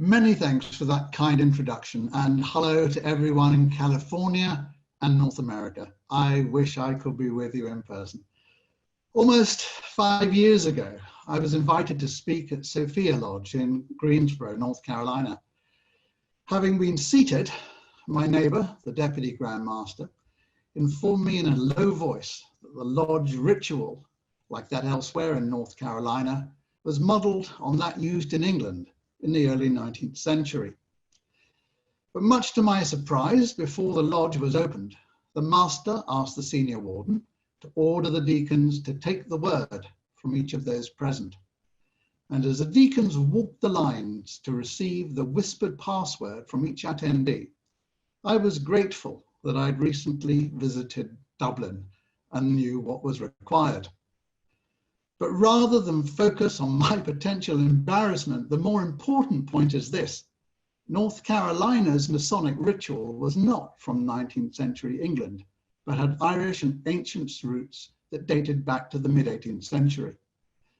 Many thanks for that kind introduction, and hello to everyone in California and North America. I wish I could be with you in person. Almost 5 years ago, I was invited to speak at Sophia Lodge in Greensboro, North Carolina. Having been seated, my neighbor, the Deputy Grand Master, informed me in a low voice that the lodge ritual, like that elsewhere in North Carolina, was modeled on that used in England in the early 19th century. But much to my surprise, before the lodge was opened, the master asked the senior warden to order the deacons to take the word from each of those present. And as the deacons walked the lines to receive the whispered password from each attendee, I was grateful that I'd recently visited Dublin and knew what was required. But rather than focus on my potential embarrassment, the more important point is this: North Carolina's Masonic ritual was not from 19th century England, but had Irish and ancient roots that dated back to the mid-18th century.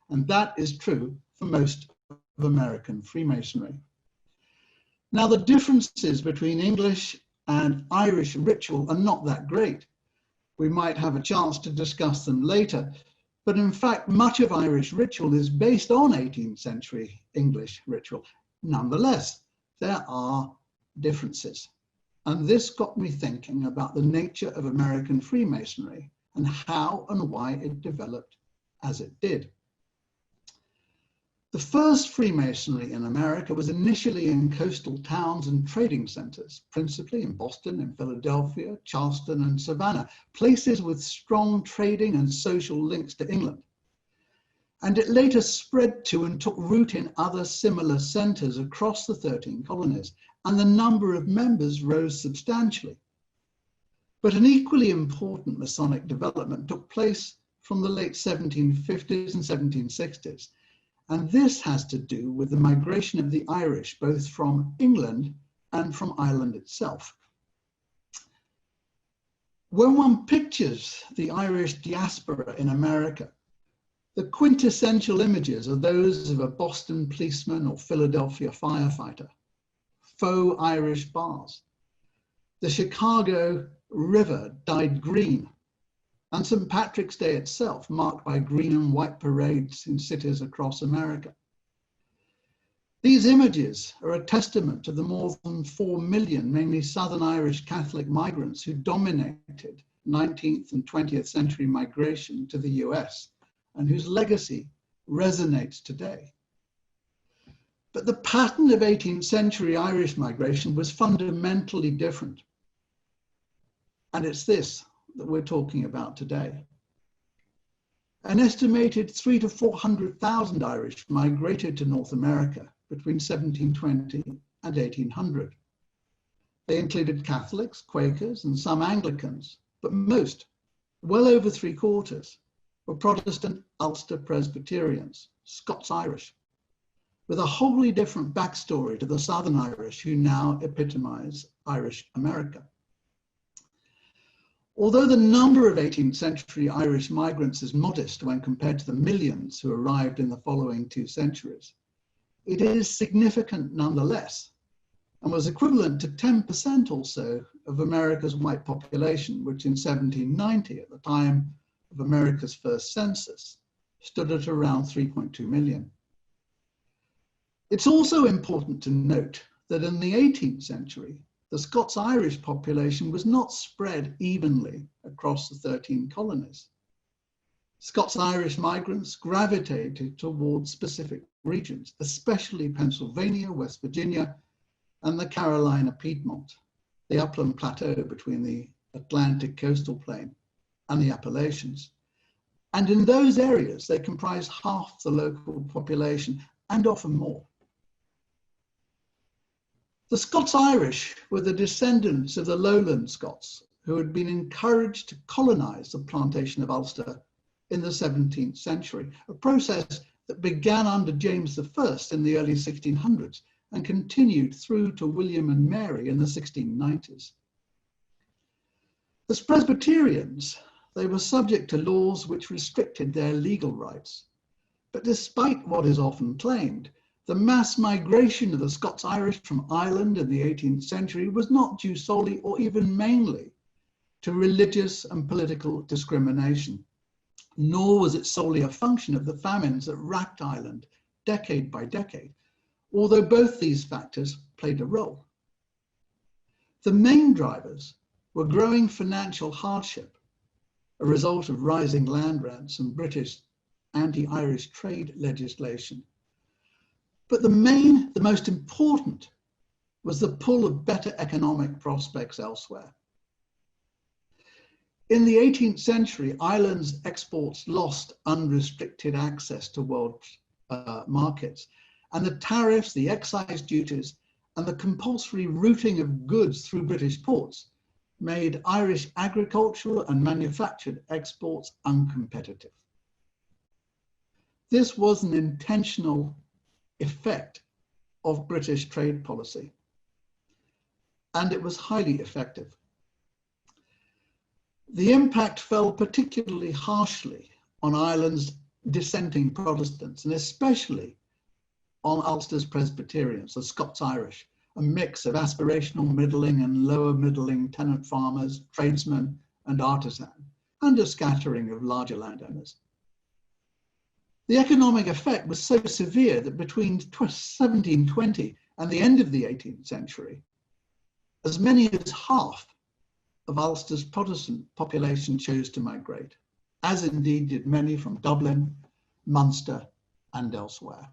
And that is true for most of American Freemasonry. Now, the differences between English and Irish ritual are not that great. We might have a chance to discuss them later, but in fact, much of Irish ritual is based on 18th century English ritual. Nonetheless, there are differences. And this got me thinking about the nature of American Freemasonry and how and why it developed as it did. The first Freemasonry in America was initially in coastal towns and trading centers, principally in Boston and Philadelphia, Charleston and Savannah, places with strong trading and social links to England. And it later spread to and took root in other similar centers across the 13 colonies, and the number of members rose substantially. But an equally important Masonic development took place from the late 1750s and 1760s. And this has to do with the migration of the Irish, both from England and from Ireland itself. When one pictures the Irish diaspora in America, the quintessential images are those of a Boston policeman or Philadelphia firefighter, faux Irish bars, the Chicago River dyed green, and St. Patrick's Day itself, marked by green and white parades in cities across America. These images are a testament to the more than 4 million, mainly Southern Irish Catholic migrants who dominated 19th and 20th century migration to the US, and whose legacy resonates today. But the pattern of 18th century Irish migration was fundamentally different. And it's this that we're talking about today. An estimated 300,000 to 400,000 Irish migrated to North America between 1720 and 1800. They included Catholics, Quakers, and some Anglicans, but most, well over 3/4, were Protestant Ulster Presbyterians, Scots-Irish, with a wholly different backstory to the Southern Irish who now epitomize Irish America. Although the number of 18th century Irish migrants is modest when compared to the millions who arrived in the following 2 centuries, it is significant nonetheless, and was equivalent to 10% or so of America's white population, which in 1790, at the time of America's first census, stood at around 3.2 million. It's also important to note that in the 18th century, the Scots-Irish population was not spread evenly across the 13 colonies. Scots-Irish migrants gravitated towards specific regions, especially Pennsylvania, West Virginia, and the Carolina Piedmont, the upland plateau between the Atlantic coastal plain and the Appalachians. And in those areas, they comprised half the local population and often more. The Scots-Irish were the descendants of the lowland Scots who had been encouraged to colonize the plantation of Ulster in the 17th century, a process that began under James I in the early 1600s and continued through to William and Mary in the 1690s. As Presbyterians, they were subject to laws which restricted their legal rights. But despite what is often claimed, The mass migration of the Scots-Irish from Ireland in the 18th century was not due solely or even mainly to religious and political discrimination, nor was it solely a function of the famines that racked Ireland decade by decade, although both these factors played a role. The main drivers were growing financial hardship, a result of rising land rents and British anti-Irish trade legislation. But the most important was the pull of better economic prospects elsewhere. In the 18th century, Ireland's exports lost unrestricted access to world markets, and the tariffs, the excise duties, and the compulsory routing of goods through British ports made Irish agricultural and manufactured exports uncompetitive. This was an intentional effect of British trade policy, and it was highly effective. The impact fell particularly harshly on Ireland's dissenting Protestants, and especially on Ulster's Presbyterians, the Scots-Irish, a mix of aspirational middling and lower middling tenant farmers, tradesmen and artisans, and a scattering of larger landowners. The economic effect was so severe that between 1720 and the end of the 18th century, as many as half of Ulster's Protestant population chose to migrate, as indeed did many from Dublin, Munster, and elsewhere.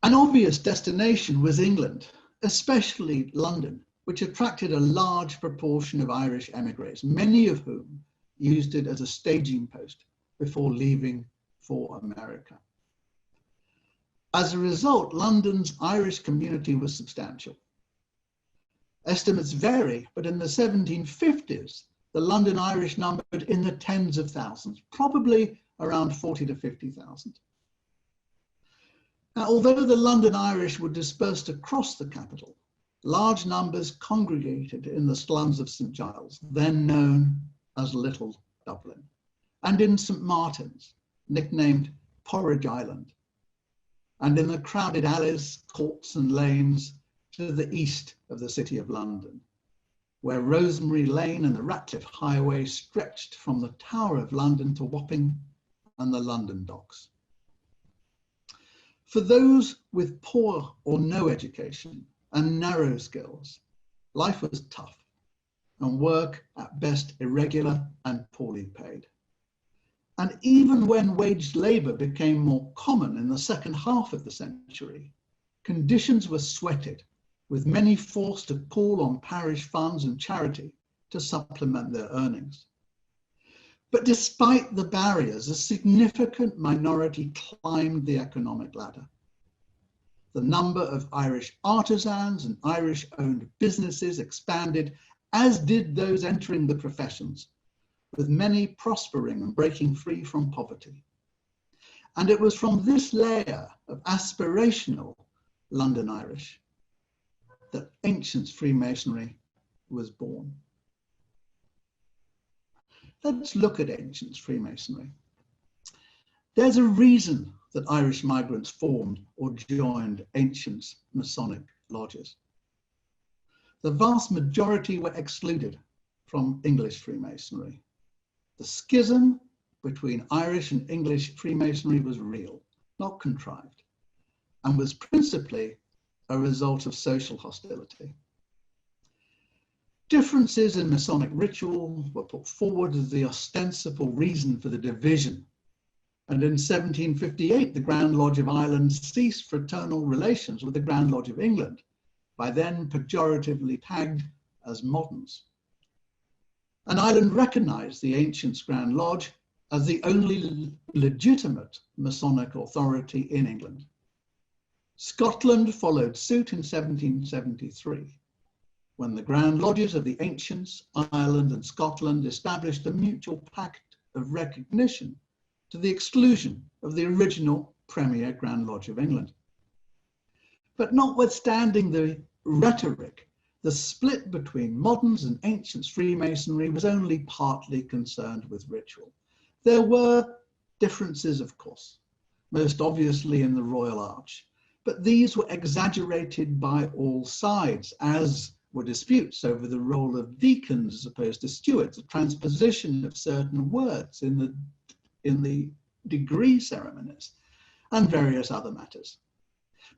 An obvious destination was England, especially London, which attracted a large proportion of Irish emigres, many of whom used it as a staging post before leaving for America. As a result, London's Irish community was substantial. Estimates vary, but in the 1750s, the London Irish numbered in the tens of thousands, probably around 40 to 50,000. Now, although the London Irish were dispersed across the capital, large numbers congregated in the slums of St. Giles, then known as Little Dublin, and in St. Martin's, nicknamed Porridge Island, and in the crowded alleys, courts and lanes to the east of the City of London, where Rosemary Lane and the Ratcliffe Highway stretched from the Tower of London to Wapping and the London Docks. For those with poor or no education and narrow skills, life was tough and work at best irregular and poorly paid. And even when wage labour became more common in the second half of the century, conditions were sweated, with many forced to call on parish funds and charity to supplement their earnings. But despite the barriers, a significant minority climbed the economic ladder. The number of Irish artisans and Irish-owned businesses expanded, as did those entering the professions, with many prospering and breaking free from poverty. And it was from this layer of aspirational London Irish that ancient Freemasonry was born. Let's look at ancient Freemasonry. There's a reason that Irish migrants formed or joined ancient Masonic lodges. The vast majority were excluded from English Freemasonry. The schism between Irish and English Freemasonry was real, not contrived, and was principally a result of social hostility. Differences in Masonic ritual were put forward as the ostensible reason for the division. And in 1758, the Grand Lodge of Ireland ceased fraternal relations with the Grand Lodge of England, by then pejoratively tagged as moderns. And Ireland recognized the ancient Grand Lodge as the only legitimate Masonic authority in England. Scotland followed suit in 1773, when the Grand Lodges of the Ancients, Ireland and Scotland established a mutual pact of recognition to the exclusion of the original Premier Grand Lodge of England. But notwithstanding the rhetoric, the split between moderns and ancients Freemasonry was only partly concerned with ritual. There were differences, of course. most obviously in the Royal Arch, but these were exaggerated by all sides, as were disputes over the role of deacons as opposed to stewards, a transposition of certain words in the degree ceremonies, and various other matters.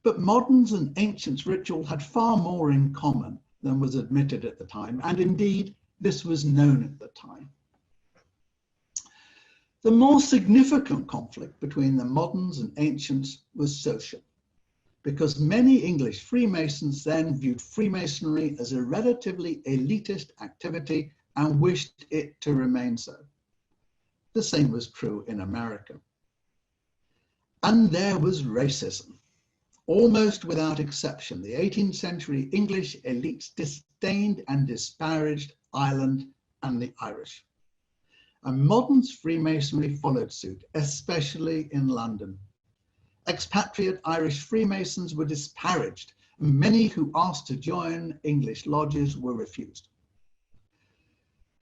But moderns and ancients' ritual had far more in common than was admitted at the time, and indeed this was known at the time. The more significant conflict between the moderns and ancients was social, because many English Freemasons then viewed Freemasonry as a relatively elitist activity and wished it to remain so. The same was true in America. And there was racism. Almost without exception, the 18th century English elites disdained and disparaged Ireland and the Irish. And modern Freemasonry followed suit, especially in London. Expatriate Irish Freemasons were disparaged, and many who asked to join English lodges were refused.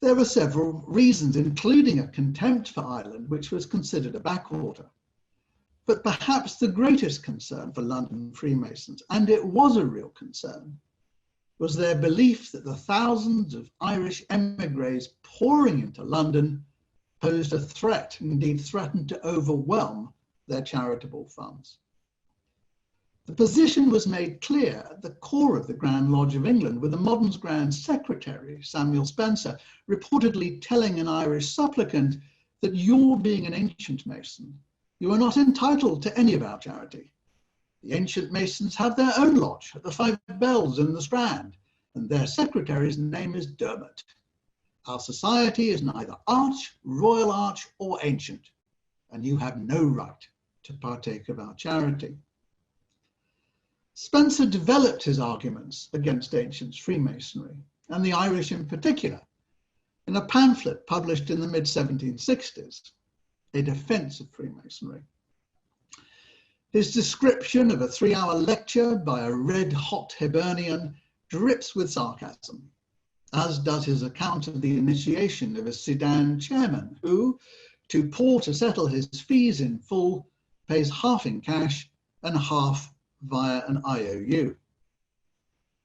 There were several reasons, including a contempt for Ireland, which was considered a backwater. But perhaps the greatest concern for London Freemasons, and it was a real concern, was their belief that the thousands of Irish emigres pouring into London posed a threat, indeed threatened to overwhelm their charitable funds. The position was made clear at the core of the Grand Lodge of England, with the Moderns Grand Secretary, Samuel Spencer, reportedly telling an Irish supplicant that you're being an ancient Mason. You are not entitled to any of our charity. The ancient Masons have their own lodge at the Five Bells in the Strand, and their secretary's name is Dermot. Our society is neither arch, royal arch, or ancient, and you have no right to partake of our charity. Spencer developed his arguments against ancient Freemasonry, and the Irish in particular, in a pamphlet published in the mid-1760s, A Defense of Freemasonry. His description of a 3-hour lecture by a red-hot Hibernian drips with sarcasm, as does his account of the initiation of a Sudan chairman who, to poor to settle his fees in full, pays half in cash and half via an IOU.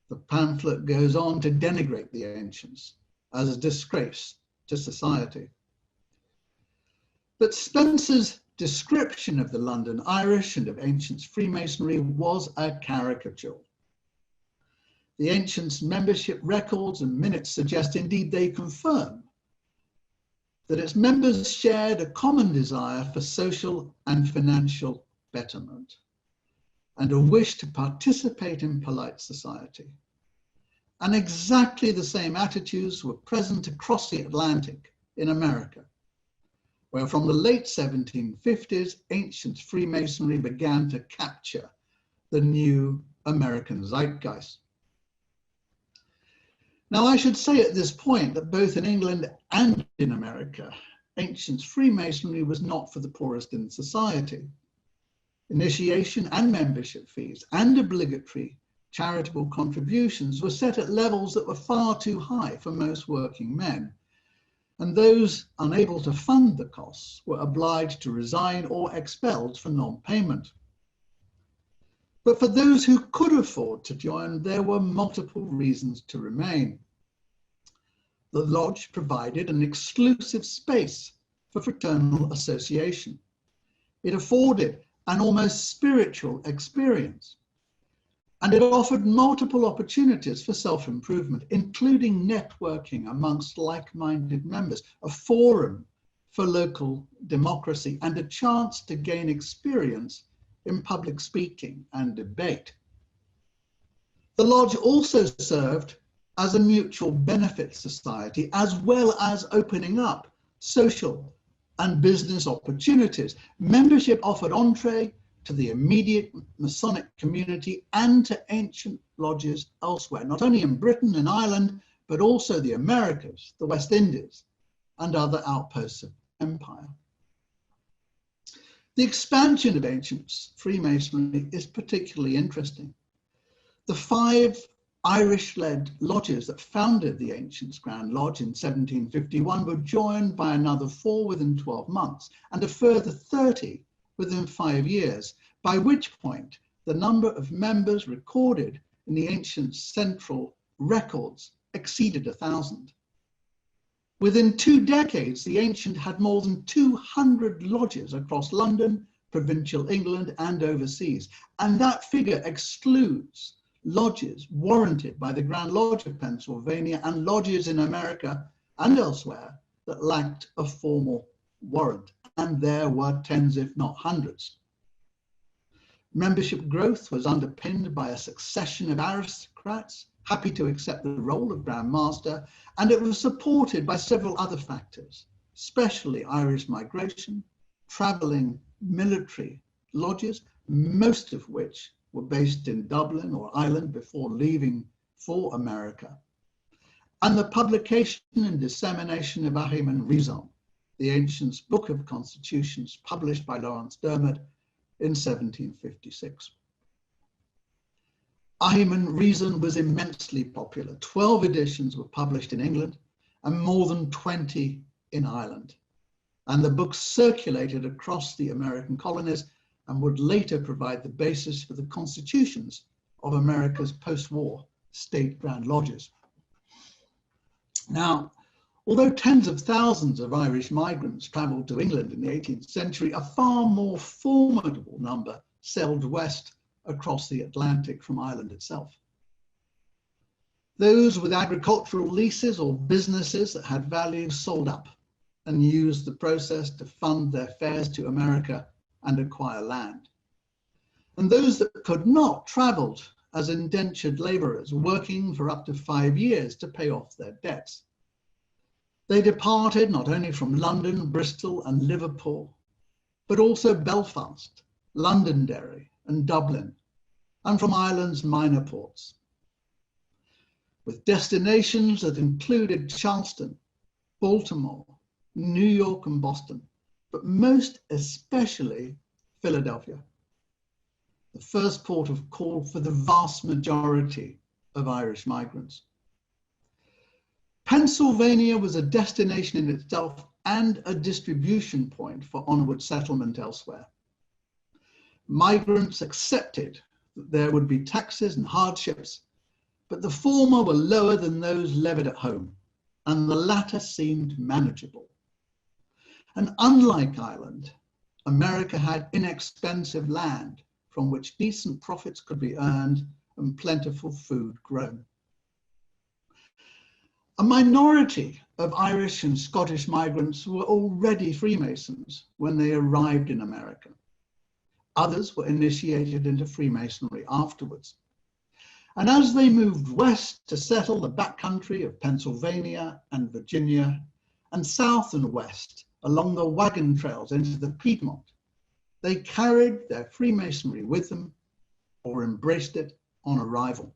The pamphlet goes on to denigrate the ancients as a disgrace to society. But Spencer's description of the London Irish and of ancients' Freemasonry was a caricature. The ancients' membership records and minutes suggest, indeed they confirm, that its members shared a common desire for social and financial betterment and a wish to participate in polite society. And exactly the same attitudes were present across the Atlantic in America, where from the late 1750s, ancient Freemasonry began to capture the new American zeitgeist. Now, I should say at this point that both in England and in America, ancient Freemasonry was not for the poorest in society. Initiation and membership fees and obligatory charitable contributions were set at levels that were far too high for most working men, and those unable to fund the costs were obliged to resign or expelled for non-payment. But for those who could afford to join, there were multiple reasons to remain. The lodge provided an exclusive space for fraternal association. It afforded an almost spiritual experience, and it offered multiple opportunities for self-improvement, including networking amongst like-minded members, a forum for local democracy, and a chance to gain experience in public speaking and debate. The lodge also served as a mutual benefit society, as well as opening up social and business opportunities. Membership offered entree to the immediate Masonic community and to ancient lodges elsewhere, not only in Britain and Ireland, but also the Americas, the West Indies, and other outposts of empire. The expansion of ancient Freemasonry is particularly interesting. The 5 Irish-led lodges that founded the Ancients' Grand Lodge in 1751 were joined by another 4 within 12 months, and a further 30 within 5 years, by which point the number of members recorded in the ancient central records exceeded 1,000. Within 2 decades, the ancient had more than 200 lodges across London, provincial England, and overseas. And that figure excludes lodges warranted by the Grand Lodge of Pennsylvania and lodges in America and elsewhere that lacked a formal warrant. And there were tens, if not hundreds. Membership growth was underpinned by a succession of aristocrats happy to accept the role of Grand Master, and it was supported by several other factors, especially Irish migration, traveling military lodges, most of which were based in Dublin or Ireland before leaving for America, and the publication and dissemination of Ahim Reason, the Ancients' Book of Constitutions, published by Lawrence Dermot in 1756. Ahim Reason was immensely popular. 12 editions were published in England and more than 20 in Ireland. And the book circulated across the American colonies and would later provide the basis for the constitutions of America's post-war state Grand Lodges. Now, although tens of thousands of Irish migrants traveled to England in the 18th century, a far more formidable number sailed west across the Atlantic from Ireland itself. Those with agricultural leases or businesses that had value sold up and used the process to fund their fares to America and acquire land. And those that could not traveled as indentured laborers, working for up to 5 years to pay off their debts. They departed not only from London, Bristol, and Liverpool, but also Belfast, Londonderry, and Dublin, and from Ireland's minor ports, with destinations that included Charleston, Baltimore, New York, and Boston, but most especially Philadelphia, the first port of call for the vast majority of Irish migrants. Pennsylvania was a destination in itself and a distribution point for onward settlement elsewhere. Migrants accepted that there would be taxes and hardships, but the former were lower than those levied at home, and the latter seemed manageable. And unlike Ireland, America had inexpensive land from which decent profits could be earned and plentiful food grown. A minority of Irish and Scottish migrants were already Freemasons when they arrived in America. Others were initiated into Freemasonry afterwards. And as they moved west to settle the backcountry of Pennsylvania and Virginia, and south and west along the wagon trails into the Piedmont, they carried their Freemasonry with them or embraced it on arrival.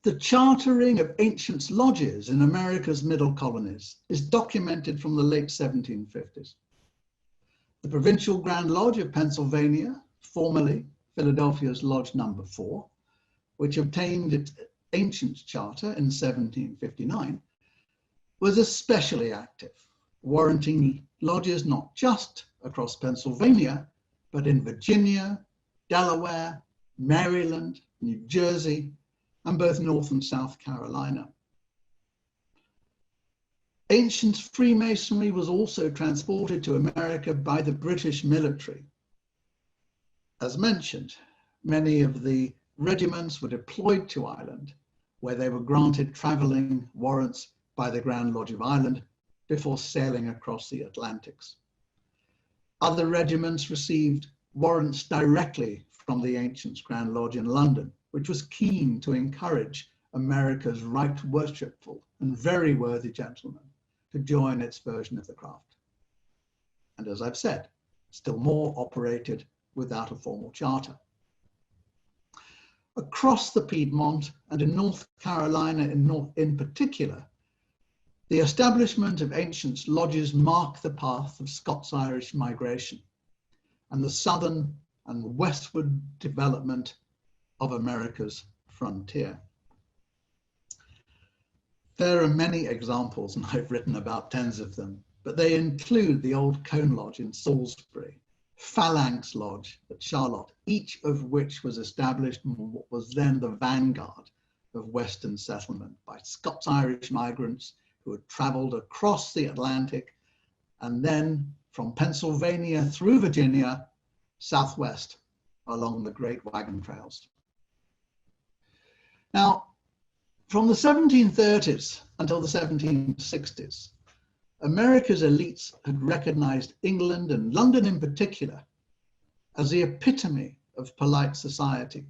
The chartering of ancient lodges in America's middle colonies is documented from the late 1750s. The Provincial Grand Lodge of Pennsylvania, formerly Philadelphia's Lodge Number 4, which obtained its ancient charter in 1759, was especially active, warranting lodges not just across Pennsylvania, but in Virginia, Delaware, Maryland, New Jersey, and both North and South Carolina. Ancient Freemasonry was also transported to America by the British military. As mentioned, many of the regiments were deployed to Ireland, where they were granted traveling warrants by the Grand Lodge of Ireland before sailing across the Atlantics. Other regiments received warrants directly from the Ancients' Grand Lodge in London, which was keen to encourage America's right worshipful and very worthy gentlemen to join its version of the craft. And as I've said, still more operated without a formal charter. Across the Piedmont and in North Carolina in particular, the establishment of ancient lodges marked the path of Scots-Irish migration and the southern and westward development of America's frontier. There are many examples, and I've written about tens of them, but they include the old Cone Lodge in Salisbury, Phalanx Lodge at Charlotte, each of which was established in what was then the vanguard of Western settlement by Scots-Irish migrants who had traveled across the Atlantic and then from Pennsylvania through Virginia, southwest along the Great Wagon Trails. Now, from the 1730s until the 1760s, America's elites had recognized England, and London in particular, as the epitome of polite society.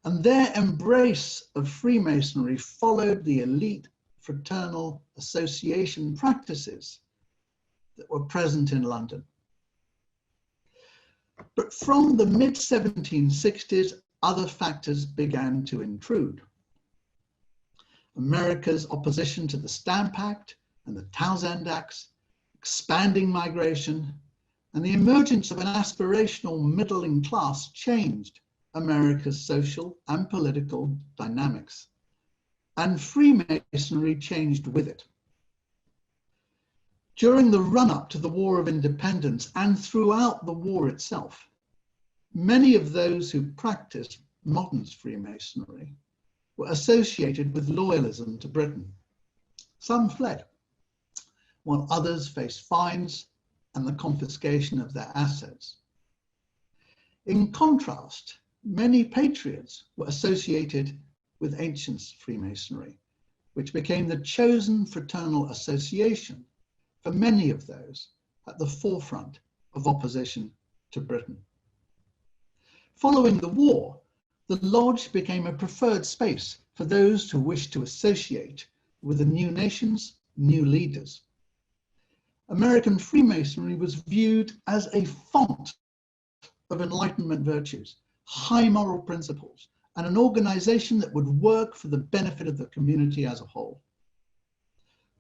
And their embrace of Freemasonry followed the elite fraternal association practices that were present in London. But from the mid-1760s, other factors began to intrude. America's opposition to the Stamp Act and the Townshend Acts, expanding migration, and the emergence of an aspirational middling class changed America's social and political dynamics. And Freemasonry changed with it. During the run-up to the War of Independence and throughout the war itself, many of those who practiced modern Freemasonry were associated with loyalism to Britain. Some fled, while others faced fines and the confiscation of their assets. In contrast, many patriots were associated with ancient Freemasonry, which became the chosen fraternal association for many of those at the forefront of opposition to Britain. Following the war, the lodge became a preferred space for those who wished to associate with the new nation's new leaders. American Freemasonry was viewed as a font of Enlightenment virtues, high moral principles, and an organization that would work for the benefit of the community as a whole.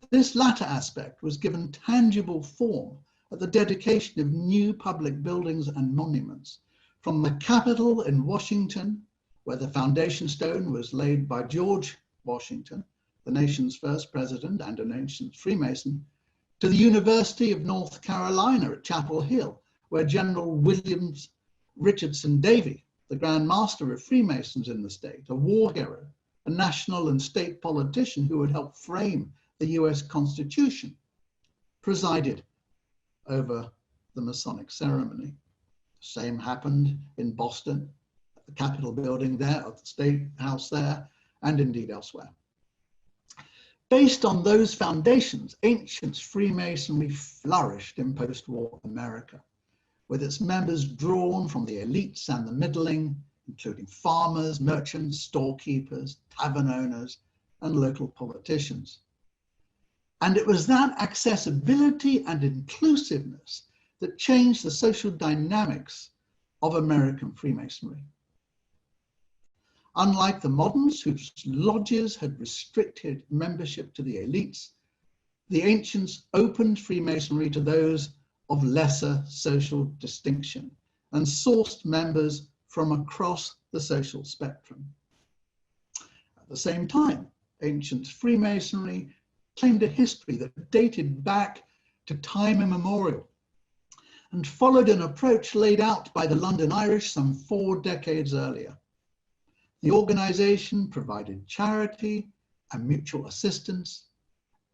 This latter aspect was given tangible form at the dedication of new public buildings and monuments, from the Capitol in Washington, where the foundation stone was laid by George Washington, the nation's first president and an ancient Freemason, to the University of North Carolina at Chapel Hill, where General William Richardson Davie, the Grand Master of Freemasons in the state, a war hero, a national and state politician who had helped frame the US Constitution, presided over the Masonic ceremony. Same happened in Boston, at the Capitol building there, at the State House there, and indeed elsewhere. Based on those foundations, ancient Freemasonry flourished in post-war America, with its members drawn from the elites and the middling, including farmers, merchants, storekeepers, tavern owners, and local politicians. And it was that accessibility and inclusiveness that changed the social dynamics of American Freemasonry. Unlike the moderns, whose lodges had restricted membership to the elites, the ancients opened Freemasonry to those of lesser social distinction and sourced members from across the social spectrum. At the same time, ancient Freemasonry claimed a history that dated back to time immemorial and followed an approach laid out by the London Irish some 4 decades earlier. The organization provided charity and mutual assistance,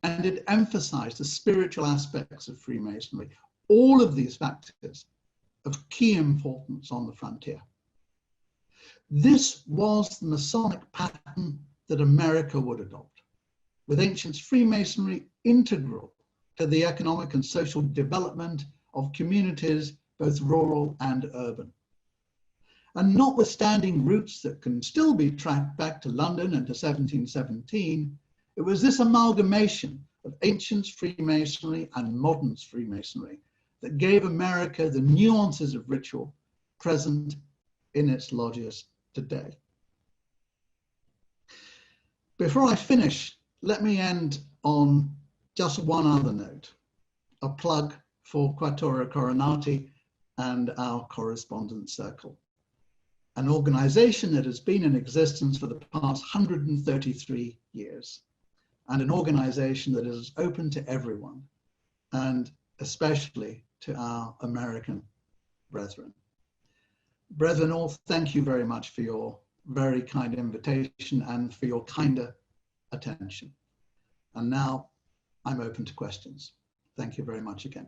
and it emphasized the spiritual aspects of Freemasonry, all of these factors of key importance on the frontier. This was the Masonic pattern that America would adopt, with ancient Freemasonry integral to the economic and social development of communities, both rural and urban. And notwithstanding roots that can still be tracked back to London and to 1717, it was this amalgamation of ancient Freemasonry and modern Freemasonry that gave America the nuances of ritual present in its lodges today. Before I finish, let me end on just one other note, a plug for Quattuora Coronati and our correspondence circle, an organization that has been in existence for the past 133 years, and an organization that is open to everyone, and especially to our American brethren. Brethren all, thank you very much for your very kind invitation and for your kinder attention. And now I'm open to questions. Thank you very much again.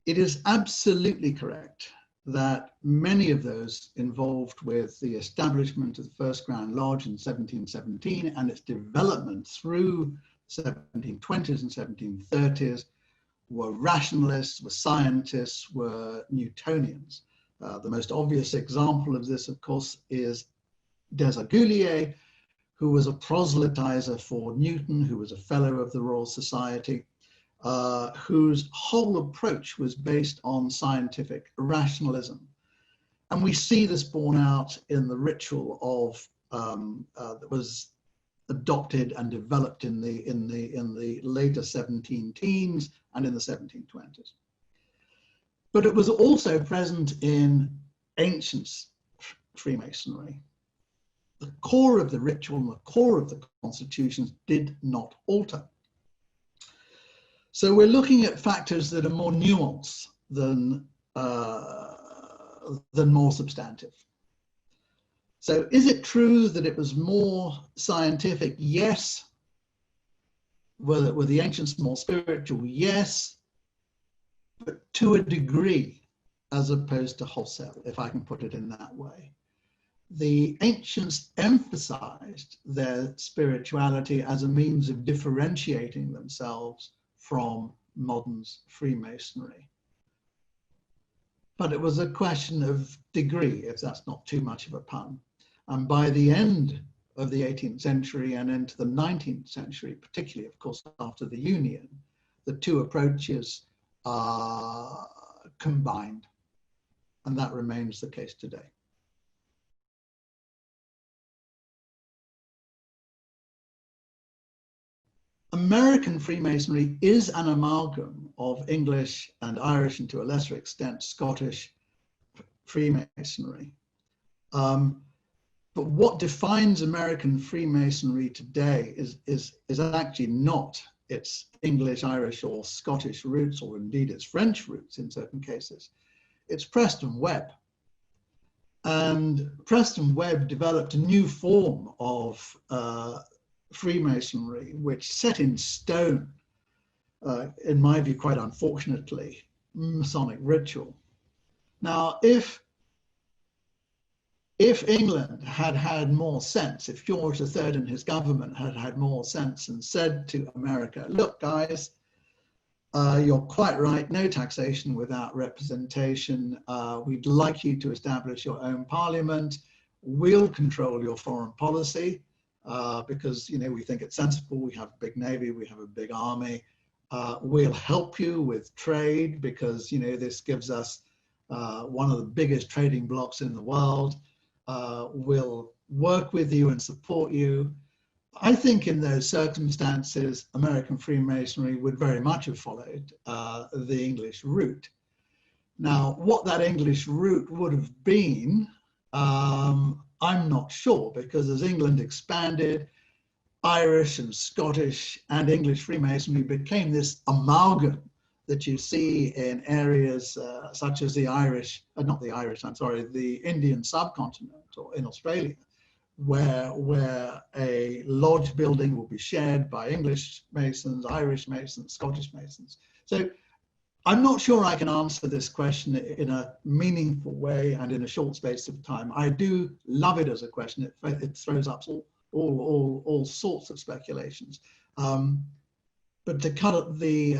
It is absolutely correct that many of those involved with the establishment of the first Grand Lodge in 1717 and its development through 1720s and 1730s were rationalists, were scientists, were Newtonians. The most obvious example of this, of course, is Desaguliers, who was a proselytizer for Newton, who was a fellow of the Royal Society, whose whole approach was based on scientific rationalism. And we see this borne out in the ritual of that was adopted and developed in the later 17 teens and in the 1720s. But it was also present in ancient Freemasonry. The core of the ritual and the core of the constitutions did not alter. So we're looking at factors that are more nuanced than more substantive. So is it true that it was more scientific? Yes. Were the ancients more spiritual? Yes, but to a degree, as opposed to wholesale, if I can put it in that way. The ancients emphasized their spirituality as a means of differentiating themselves from modern Freemasonry. But it was a question of degree, if that's not too much of a pun. And by the end of the 18th century and into the 19th century, particularly, of course, after the Union, the two approaches are combined. And that remains the case today. American Freemasonry is an amalgam of English and Irish, and to a lesser extent, Scottish Freemasonry. But what defines American Freemasonry today is actually not its English, Irish, or Scottish roots, or indeed its French roots in certain cases. It's Preston Webb. And Preston Webb developed a new form of Freemasonry, which set in stone, in my view, quite unfortunately, Masonic ritual. Now, if England had had more sense, if George III and his government had had more sense and said to America, look, guys, you're quite right, no taxation without representation. We'd like you to establish your own parliament. We'll control your foreign policy. Because, you know, we think it's sensible. We have a big navy, we have a big army. We'll help you with trade because, you know, this gives us one of the biggest trading blocks in the world. We'll work with you and support you. I think in those circumstances, American Freemasonry would very much have followed the English route. Now, what that English route would have been, I'm not sure, because as England expanded, Irish and Scottish and English Freemasonry became this amalgam that you see in areas such as the Indian subcontinent or in Australia, where a lodge building will be shared by English Masons, Irish Masons, Scottish Masons. So I'm not sure I can answer this question in a meaningful way and in a short space of time. I do love it as a question. It throws up all sorts of speculations. But to cut the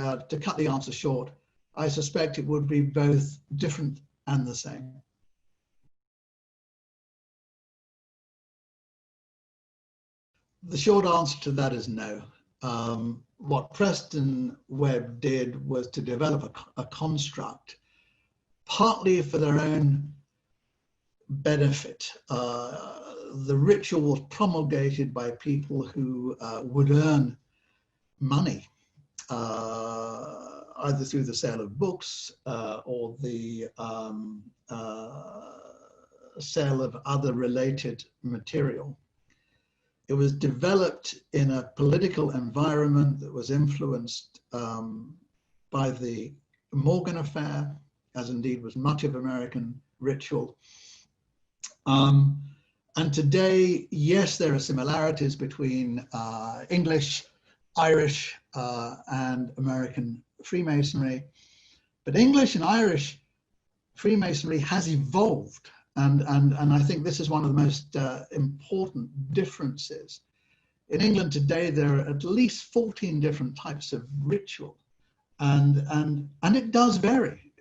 answer short, I suspect it would be both different and the same. The short answer to that is no. What Preston Webb did was to develop a construct, partly for their own benefit. The ritual was promulgated by people who would earn money, either through the sale of books or the sale of other related material. It was developed in a political environment that was influenced by the Morgan affair, as indeed was much of American ritual. And today, yes, there are similarities between English, Irish, and American Freemasonry, but English and Irish Freemasonry has evolved. And I think this is one of the most important differences. In England today, there are at least 14 different types of ritual, and it does vary.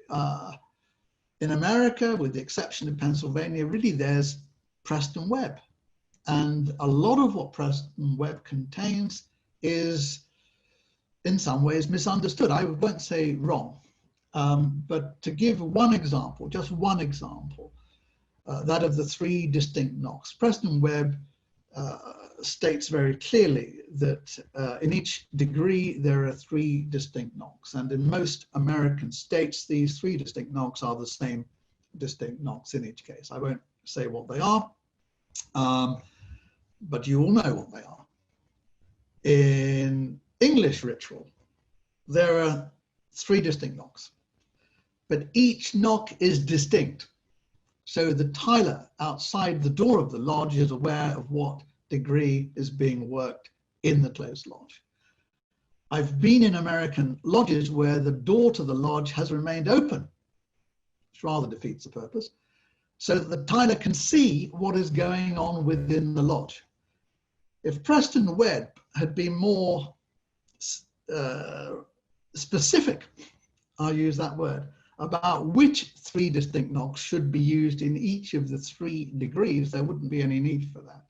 In America, with the exception of Pennsylvania, really there's Preston Webb. And a lot of what Preston Webb contains is in some ways misunderstood. I won't say wrong, but to give one example, just one example, that of the three distinct knocks. Preston Webb states very clearly that in each degree there are three distinct knocks, and in most American states these three distinct knocks are the same distinct knocks in each case. I won't say what they are, but you all know what they are. In English ritual, there are three distinct knocks, but each knock is distinct. So the tiler outside the door of the lodge is aware of what degree is being worked in the closed lodge. I've been in American lodges where the door to the lodge has remained open, which rather defeats the purpose, so that the tiler can see what is going on within the lodge. If Preston Webb had been more specific, I'll use that word, about which three distinct knocks should be used in each of the three degrees, there wouldn't be any need for that.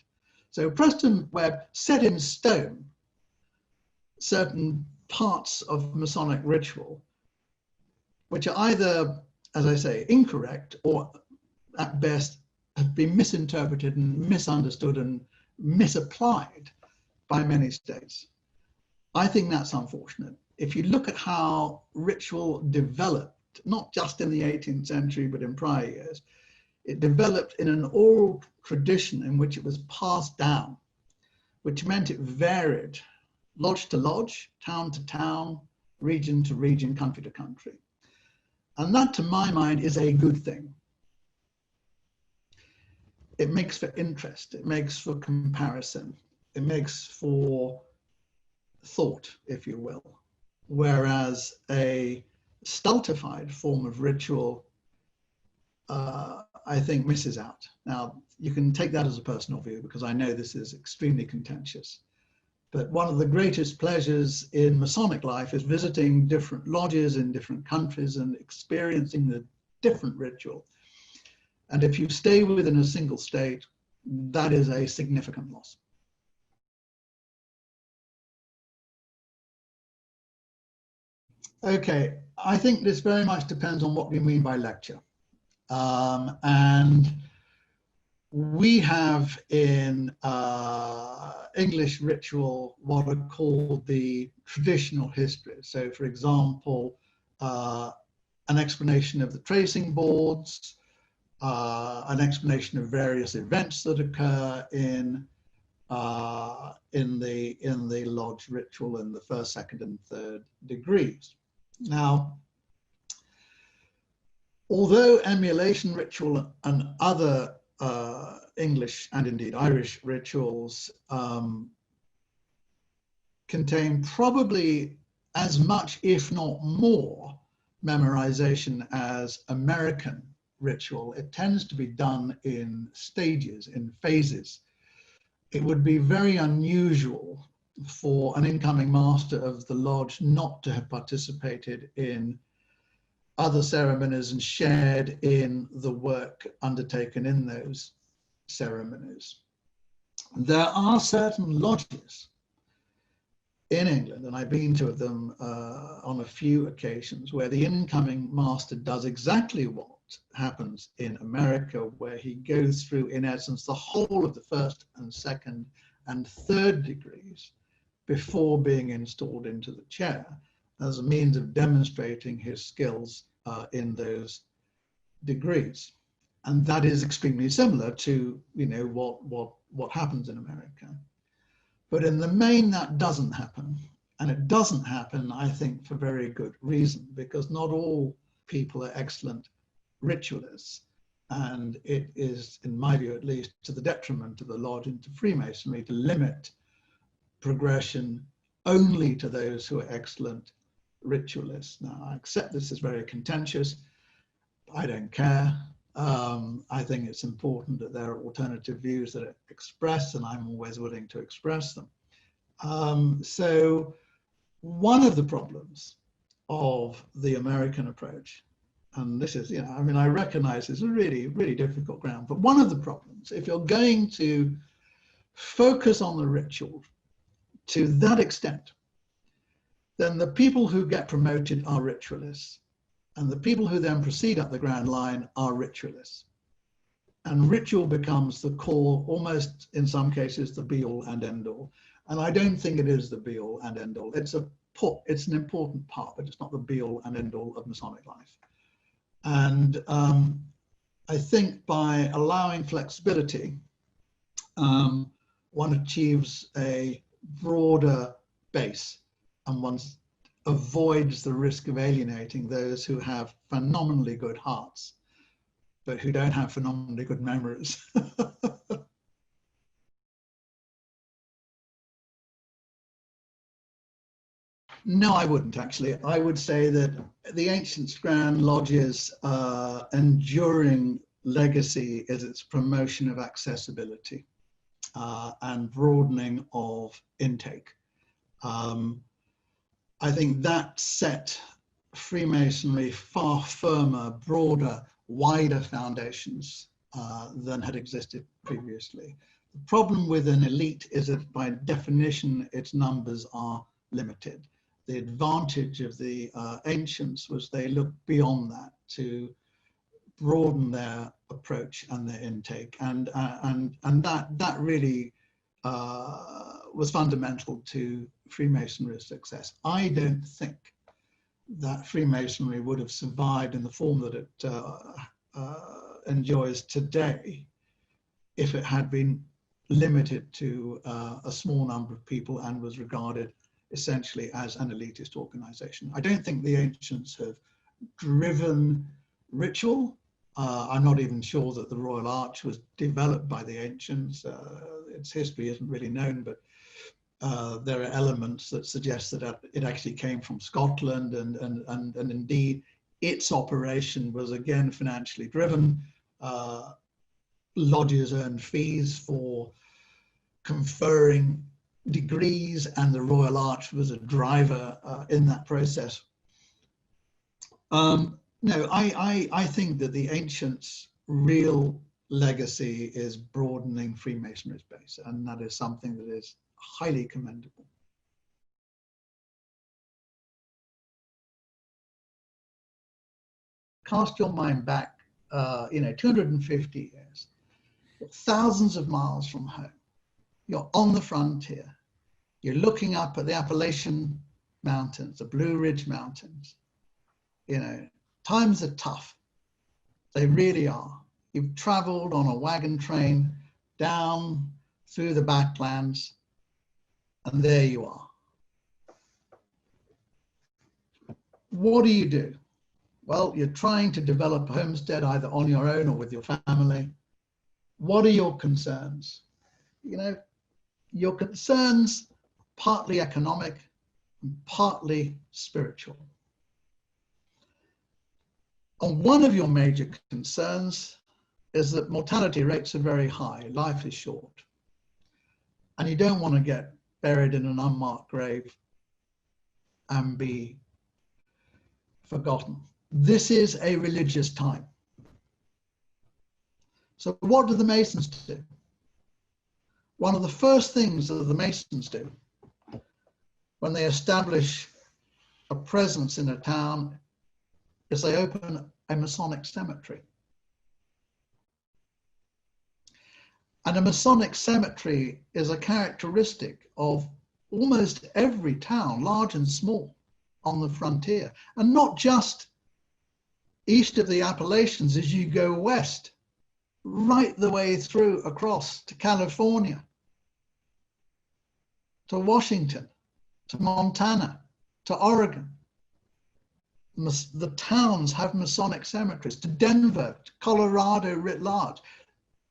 So Preston Webb set in stone certain parts of Masonic ritual, which are either, as I say, incorrect or at best have been misinterpreted and misunderstood and misapplied by many states. I think that's unfortunate. If you look at how ritual developed, not just in the 18th century, but in prior years, it developed in an oral tradition in which it was passed down, which meant it varied lodge to lodge, town to town, region to region, country to country. And that, to my mind, is a good thing. It makes for interest, it makes for comparison, it makes for thought, if you will. Whereas a stultified form of ritual, I think, misses out. Now, you can take that as a personal view because I know this is extremely contentious. But one of the greatest pleasures in Masonic life is visiting different lodges in different countries and experiencing the different ritual. And if you stay within a single state, that is a significant loss. Okay, I think this very much depends on what we mean by lecture. And we have in English ritual what are called the traditional histories. So for example, an explanation of the tracing boards, an explanation of various events that occur in the lodge ritual in the first, second, and third degrees. Now, although emulation ritual and other English and indeed Irish rituals contain probably as much, if not more, memorization as American ritual, it tends to be done in stages, in phases. It would be very unusual for an incoming master of the lodge not to have participated in other ceremonies and shared in the work undertaken in those ceremonies. There are certain lodges in England, and I've been to them on a few occasions, where the incoming master does exactly what happens in America, where he goes through, in essence, the whole of the first and second and third degrees before being installed into the chair as a means of demonstrating his skills in those degrees. And that is extremely similar to, you know, what happens in America. But in the main, that doesn't happen. And it doesn't happen, I think, for very good reason, because not all people are excellent ritualists. And it is, in my view at least, to the detriment of the lodge and to Freemasonry to limit progression only to those who are excellent ritualists. Now, I accept this is very contentious. I don't care. I think it's important that there are alternative views that are expressed, and I'm always willing to express them. So one of the problems of the American approach, and this is, you know, I mean, I recognize it's a really, really difficult ground, but one of the problems, if you're going to focus on the ritual to that extent, then the people who get promoted are ritualists, and the people who then proceed up the Grand Line are ritualists. And ritual becomes the core, almost in some cases, the be-all and end-all. And I don't think it is the be-all and end-all. It's an important part, but it's not the be-all and end-all of Masonic life. And I think by allowing flexibility, one achieves a broader base, and one avoids the risk of alienating those who have phenomenally good hearts, but who don't have phenomenally good memories. No, I wouldn't actually. I would say that the ancient Grand Lodge's enduring legacy is its promotion of accessibility and broadening of intake. I think that set Freemasonry far firmer, broader, wider foundations than had existed previously. The problem with an elite is that by definition, its numbers are limited. The advantage of the ancients was they looked beyond that to broaden their approach and their intake, and that really was fundamental to Freemasonry's success. I don't think that Freemasonry would have survived in the form that it enjoys today if it had been limited to a small number of people and was regarded essentially as an elitist organization. I don't think the ancients have driven ritual. I'm not even sure that the Royal Arch was developed by the ancients. Its history isn't really known, but there are elements that suggest that it actually came from Scotland, and indeed its operation was again financially driven. Lodges earned fees for conferring degrees, and the Royal Arch was a driver in that process. No, I think that the ancients' real legacy is broadening Freemasonry's base, and that is something that is highly commendable. Cast your mind back, 250 years, thousands of miles from home. You're on the frontier. You're looking up at the Appalachian Mountains, the Blue Ridge Mountains. Times are tough. They really are. You've traveled on a wagon train down through the backlands, and there you are. What do? Well, you're trying to develop a homestead either on your own or with your family. What are your concerns? Your concerns, partly economic and partly spiritual. And one of your major concerns is that mortality rates are very high, life is short, and you don't want to get buried in an unmarked grave and be forgotten. This is a religious time. So what do the Masons do? One of the first things that the Masons do when they establish a presence in a town is they open a Masonic cemetery. And a Masonic cemetery is a characteristic of almost every town, large and small, on the frontier. And not just east of the Appalachians as you go west, right the way through across to California. to Washington, to Montana, to Oregon. The towns have Masonic cemeteries, to Denver, to Colorado writ large.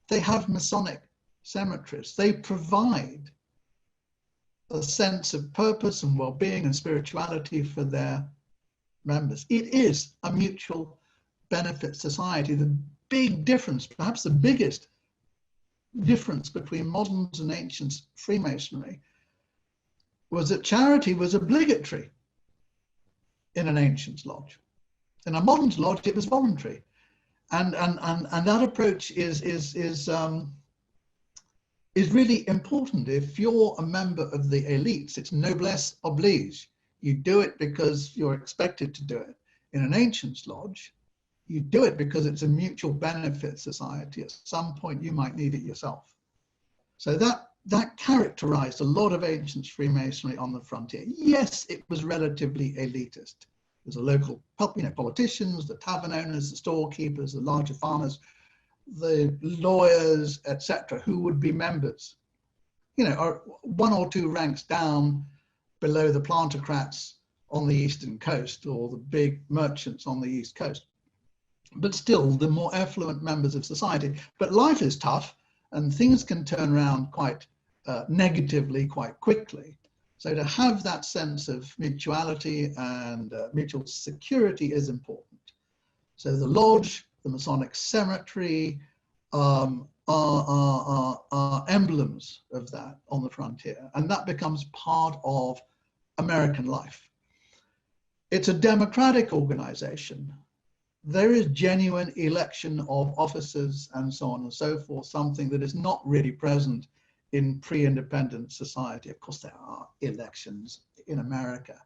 They have Masonic cemeteries. They provide a sense of purpose and well-being and spirituality for their members. It is a mutual benefit society. The big difference, perhaps the biggest difference between moderns and ancient Freemasonry, was that charity was obligatory in an ancient lodge. In a modern lodge, it was voluntary. And that approach is really important. If you're a member of the elites, it's noblesse oblige. You do it because you're expected to do it. In an ancient lodge, you do it because it's a mutual benefit society. At some point, you might need it yourself. So that characterized a lot of ancient Freemasonry on the frontier. Yes, it was relatively elitist. There's a local, politicians, the tavern owners, the storekeepers, the larger farmers, the lawyers, etc., who would be members, or one or two ranks down below the plantocrats on the eastern coast or the big merchants on the east coast. But still, the more affluent members of society. But life is tough, and things can turn around quite negatively quite quickly. So to have that sense of mutuality and mutual security is important. So the lodge, the Masonic cemetery are emblems of that on the frontier, and that becomes part of American life. It's a democratic organization. There is genuine election of officers and so on and so forth, something that is not really present in pre-independent society. Of course, there are elections in America.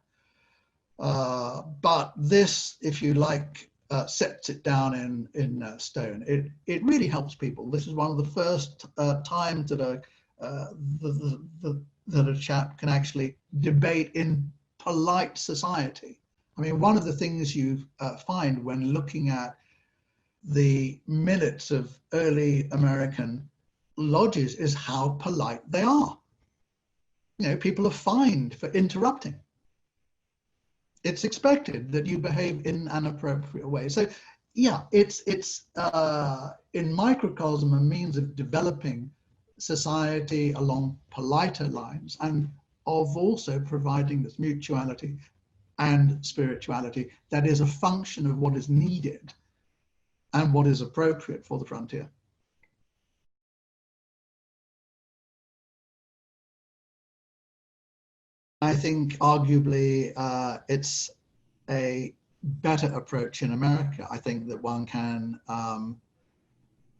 But this, if you like, sets it down in stone. It really helps people. This is one of the first times that a chap can actually debate in polite society. I mean, one of the things you find when looking at the minutes of early American lodges is how polite they are. People are fined for interrupting. It's expected that you behave in an appropriate way. So yeah, it's in microcosm a means of developing society along politer lines and of also providing this mutuality and spirituality that is a function of what is needed and what is appropriate for the frontier. I think arguably it's a better approach in America. I think that one can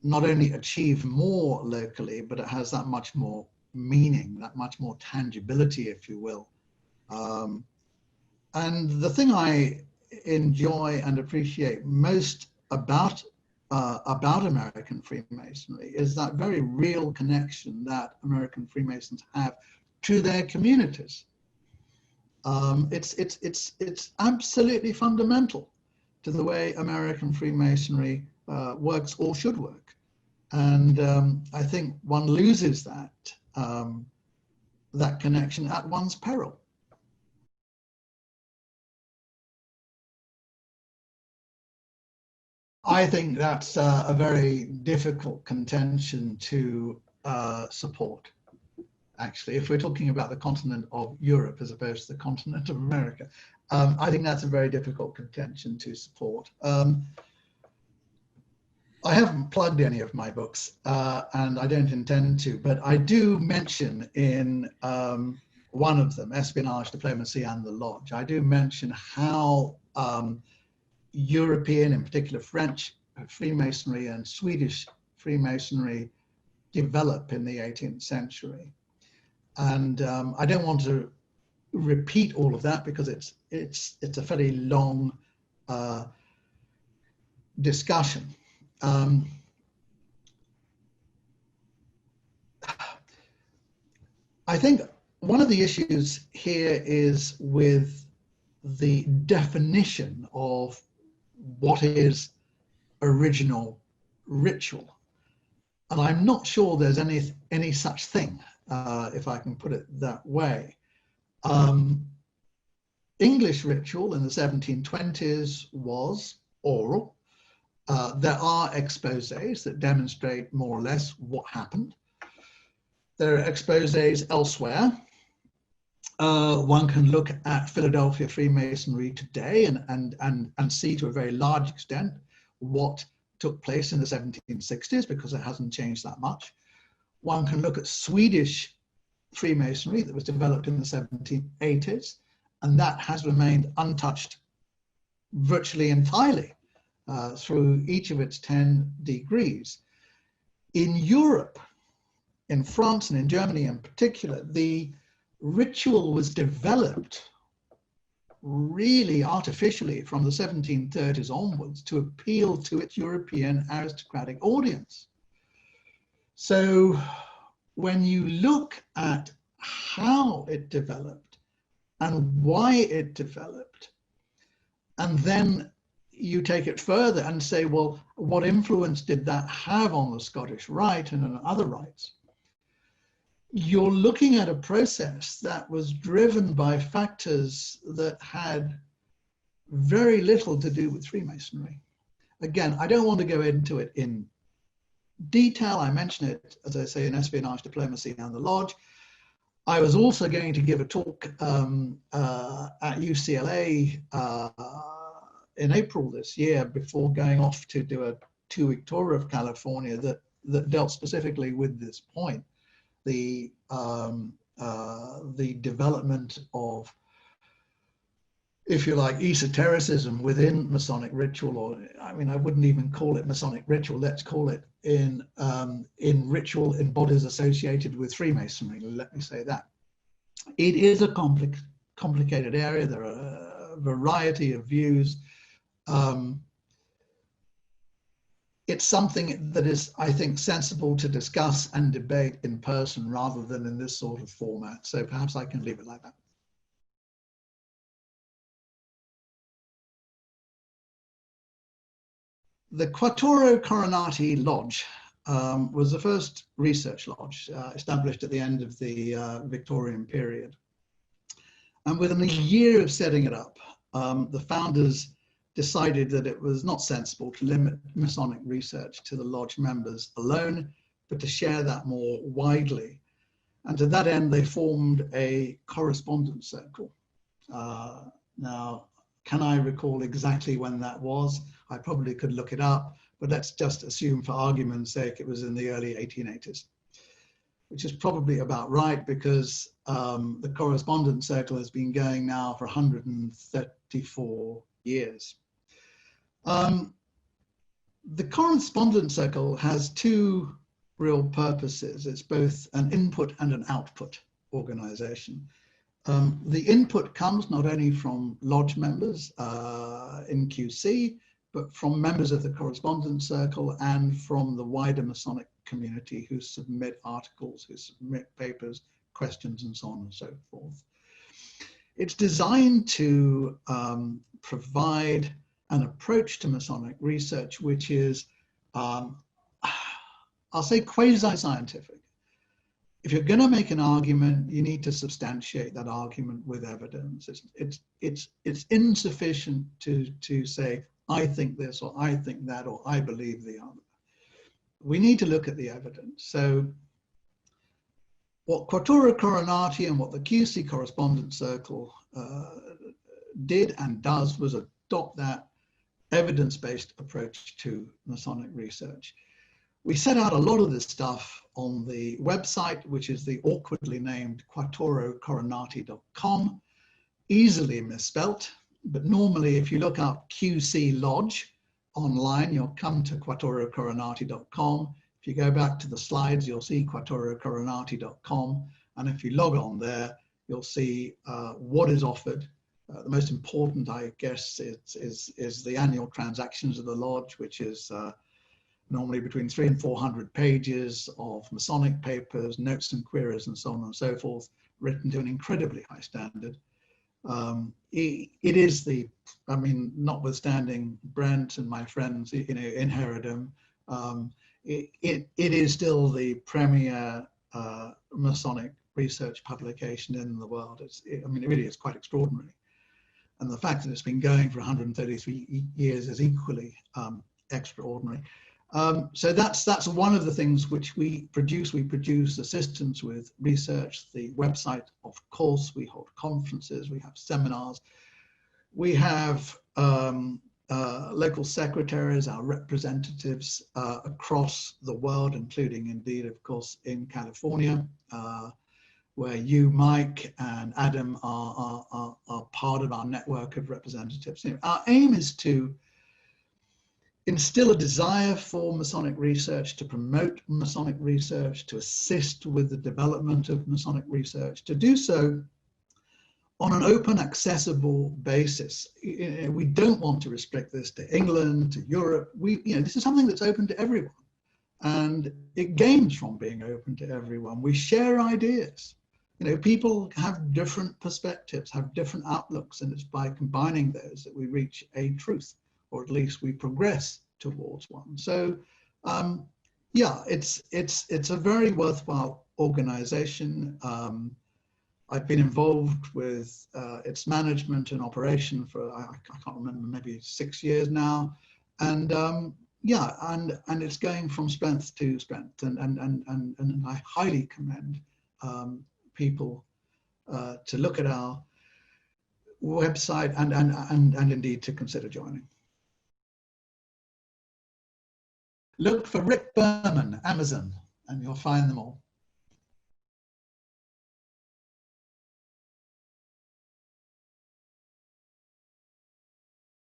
not only achieve more locally, but it has that much more meaning, that much more tangibility, if you will. And the thing I enjoy and appreciate most about American Freemasonry is that very real connection that American Freemasons have to their communities. It's absolutely fundamental to the way American Freemasonry works or should work. And I think one loses that connection at one's peril. I think that's a very difficult contention to support. Actually, if we're talking about the continent of Europe as opposed to the continent of America, I think that's a very difficult contention to support. I haven't plugged any of my books, and I don't intend to, but I do mention in one of them, Espionage, Diplomacy, and the Lodge, I do mention how European, in particular French Freemasonry and Swedish Freemasonry develop in the 18th century. And I don't want to repeat all of that because it's a fairly long discussion. I think one of the issues here is with the definition of what is original ritual. And I'm not sure there's any such thing. if I can put it that way. English ritual in the 1720s was oral. There are exposés that demonstrate more or less what happened. There are exposés elsewhere. One can look at Philadelphia Freemasonry today and see to a very large extent what took place in the 1760s, because it hasn't changed that much. One can look at Swedish Freemasonry that was developed in the 1780s, and that has remained untouched virtually entirely through each of its 10 degrees. In Europe, in France and in Germany in particular, the ritual was developed really artificially from the 1730s onwards to appeal to its European aristocratic audience. So when you look at how it developed and why it developed, and then you take it further and say, well, what influence did that have on the Scottish Rite and on other rites? You're looking at a process that was driven by factors that had very little to do with Freemasonry. Again, I don't want to go into it in detail. I mention it, as I say, in Espionage, Diplomacy and the Lodge. I was also going to give a talk at UCLA in April this year before going off to do a 2-week tour of California that dealt specifically with this point. The development of, if you like, esotericism within Masonic ritual, or I mean, I wouldn't even call it Masonic ritual. Let's call it in ritual in bodies associated with Freemasonry. Let me say that. It is a complicated area. There are a variety of views. It's something that is, I think, sensible to discuss and debate in person rather than in this sort of format. So perhaps I can leave it like that. The Quattro Coronati Lodge was the first research lodge established at the end of the Victorian period. And within a year of setting it up, the founders decided that it was not sensible to limit Masonic research to the lodge members alone, but to share that more widely. And to that end, they formed a correspondence circle. Now, can I recall exactly when that was? I probably could look it up, but let's just assume for argument's sake it was in the early 1880s, which is probably about right, because the correspondence circle has been going now for 134 years. The correspondence circle has two real purposes. It's both an input and an output organization. The input comes not only from lodge members in QC, but from members of the correspondence circle and from the wider Masonic community who submit articles, who submit papers, questions, and so on and so forth. It's designed to provide an approach to Masonic research, which is, I'll say, quasi-scientific. If you're going to make an argument, you need to substantiate that argument with evidence. It's insufficient to say, I think this, or I think that, or I believe the other. We need to look at the evidence. So what Quattro Coronati and what the QC Correspondence Circle did and does was adopt that evidence-based approach to Masonic research. We set out a lot of this stuff on the website, which is the awkwardly named quattrocoronati.com, easily misspelt, but normally if you look up QC Lodge online, you'll come to quattrocoronati.com. If you go back to the slides, you'll see quattrocoronati.com. And if you log on there, you'll see what is offered. The most important, I guess, is the annual transactions of the lodge, which is normally between 300 and 400 pages of Masonic papers, notes and queries, and so on and so forth, written to an incredibly high standard. It is the, I mean, notwithstanding Brent and my friends, in Herodom, it is still the premier Masonic research publication in the world. I mean, it really is quite extraordinary. And the fact that it's been going for 133 years is equally extraordinary. So that's one of the things which we produce. We produce assistance with research, the website, of course. We hold conferences, we have seminars. We have local secretaries, our representatives across the world, including indeed, of course, in California, where you, Mike, and Adam are part of our network of representatives. Our aim is to instill a desire for Masonic research, to promote Masonic research, to assist with the development of Masonic research, to do so on an open, accessible basis. We don't want to restrict this to England, to Europe. This is something that's open to everyone, and it gains from being open to everyone. We share ideas. People have different perspectives, have different outlooks, and it's by combining those that we reach a truth, or at least we progress towards one. So, yeah, it's a very worthwhile organization. I've been involved with its management and operation for, I can't remember, maybe 6 years now. And yeah, and it's going from strength to strength. And I highly commend people to look at our website and indeed to consider joining. Look for Rick Berman, Amazon, and you'll find them all.